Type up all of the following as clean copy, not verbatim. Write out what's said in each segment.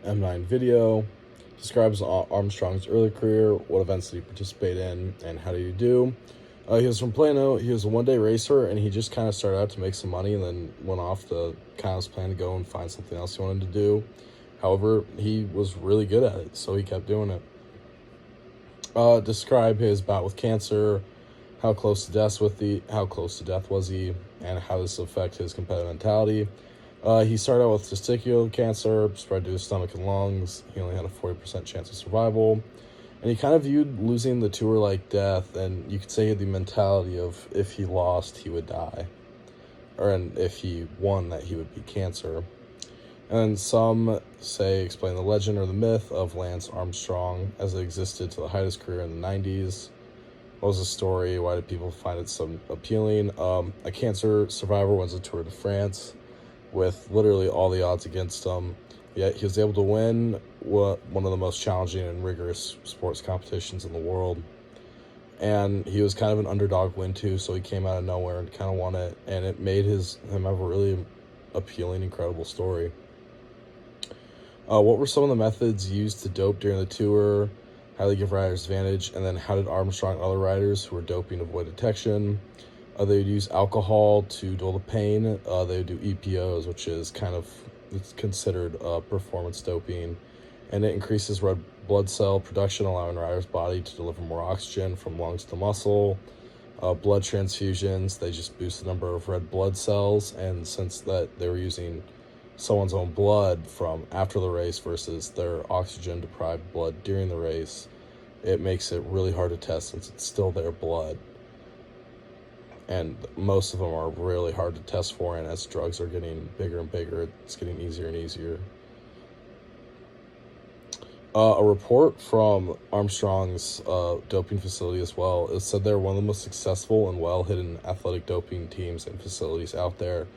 M9 video. Describes Armstrong's early career, what events did he participate in, and how did he do. He was from Plano. He was a one-day racer, and he just kind of started out to make some money and then went off to kind of plan to go and find something else he wanted to do. However, he was really good at it, so he kept doing it. Describe his bout with cancer, how close to death was he, and how this affect his competitive mentality. He started out with testicular cancer, spread to his stomach and lungs. He only had a 40% chance of survival. And he kind of viewed losing the tour like death, and you could say he had the mentality of if he lost, he would die. And if he won, that he would be cancer. And some explain the legend or the myth of Lance Armstrong as it existed to the height of his career in the 90s. What was the story? Why did people find it so appealing? A cancer survivor wins a Tour de France with literally all the odds against him. Yet he was able to win one of the most challenging and rigorous sports competitions in the world. And he was kind of an underdog win too, so he came out of nowhere and kind of won it. And it made him have a really appealing, incredible story. What were some of the methods used to dope during the tour? How did they give riders advantage? And then how did Armstrong and other riders who were doping avoid detection? They would use alcohol to dull the pain. They would do EPOs, which is it's considered performance doping, and it increases red blood cell production, allowing riders' body to deliver more oxygen from lungs to muscle. Blood transfusions, they just boost the number of red blood cells, and since that they were using someone's own blood from after the race versus their oxygen-deprived blood during the race, it makes it really hard to test since it's still their blood. And most of them are really hard to test for, and as drugs are getting bigger and bigger, it's getting easier and easier. A report from Armstrong's doping facility as well, it said they're one of the most successful and well-hidden athletic doping teams and facilities out there.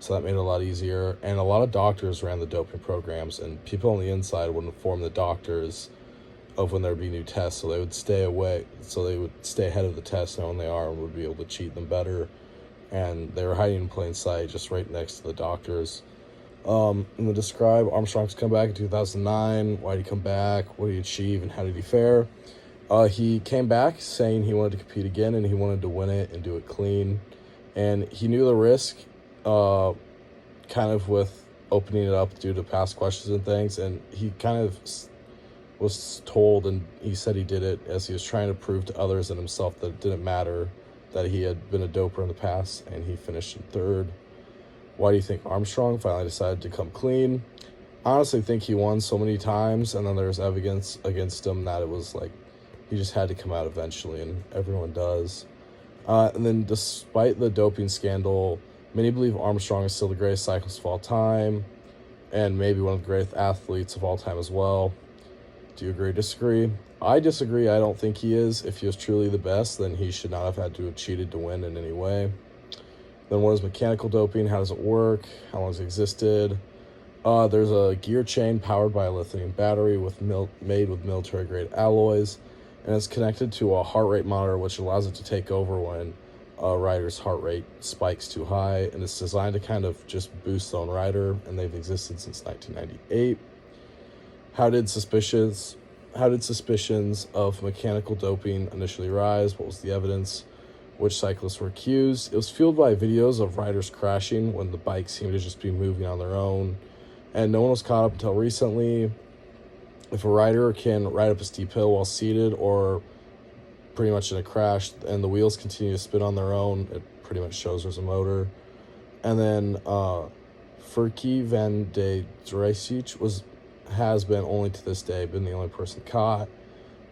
So that made it a lot easier. And a lot of doctors ran the doping programs, and people on the inside would inform the doctors of when there would be new tests, so they would stay away, so they would stay ahead of the test, knowing they are, and would be able to cheat them better. And they were hiding in plain sight, just right next to the doctors. And to describe Armstrong's comeback in 2009, why did he come back, what did he achieve, and how did he fare? He came back saying he wanted to compete again, and he wanted to win it and do it clean. And he knew the risk, kind of with opening it up due to past questions and things, and he kind of was told, and he said he did it as he was trying to prove to others and himself that it didn't matter that he had been a doper in the past, and he finished in third. Why do you think Armstrong finally decided to come clean? I honestly think he won so many times, and then there's evidence against him that it was like he just had to come out eventually, and everyone does. And then despite the doping scandal, many believe Armstrong is still the greatest cyclist of all time, and maybe one of the greatest athletes of all time as well. Do you agree or disagree? I disagree. I don't think he is. If he was truly the best, then he should not have had to have cheated to win in any way. Then what is mechanical doping? How does it work? How long has it existed? There's a gear chain powered by a lithium battery made with military-grade alloys, and it's connected to a heart rate monitor, which allows it to take over when a rider's heart rate spikes too high, and it's designed to kind of just boost the own rider, and they've existed since 1998. How did suspicions of mechanical doping initially rise? What was the evidence? Which cyclists were accused? It was fueled by videos of riders crashing when the bikes seemed to just be moving on their own, and no one was caught up until recently. If a rider can ride up a steep hill while seated or pretty much in a crash and the wheels continue to spin on their own, it pretty much shows there's a motor. And then Furky van de Dreisich has been only to this day been the only person caught.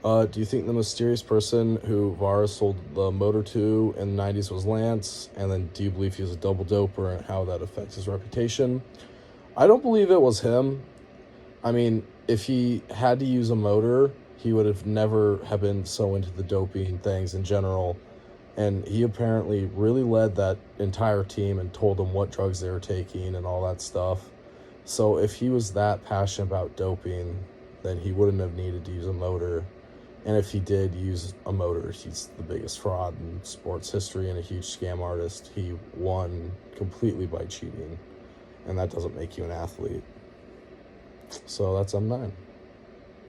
Do you think the mysterious person who Vara sold the motor to in the 90s was Lance? And then do you believe he was a double doper and how that affects his reputation? I don't believe it was him. I mean, if he had to use a motor, he would have never have been so into the doping things in general. And he apparently really led that entire team and told them what drugs they were taking and all that stuff. So if he was that passionate about doping, then he wouldn't have needed to use a motor. And if he did use a motor, he's the biggest fraud in sports history and a huge scam artist. He won completely by cheating, and that doesn't make you an athlete. So that's M9.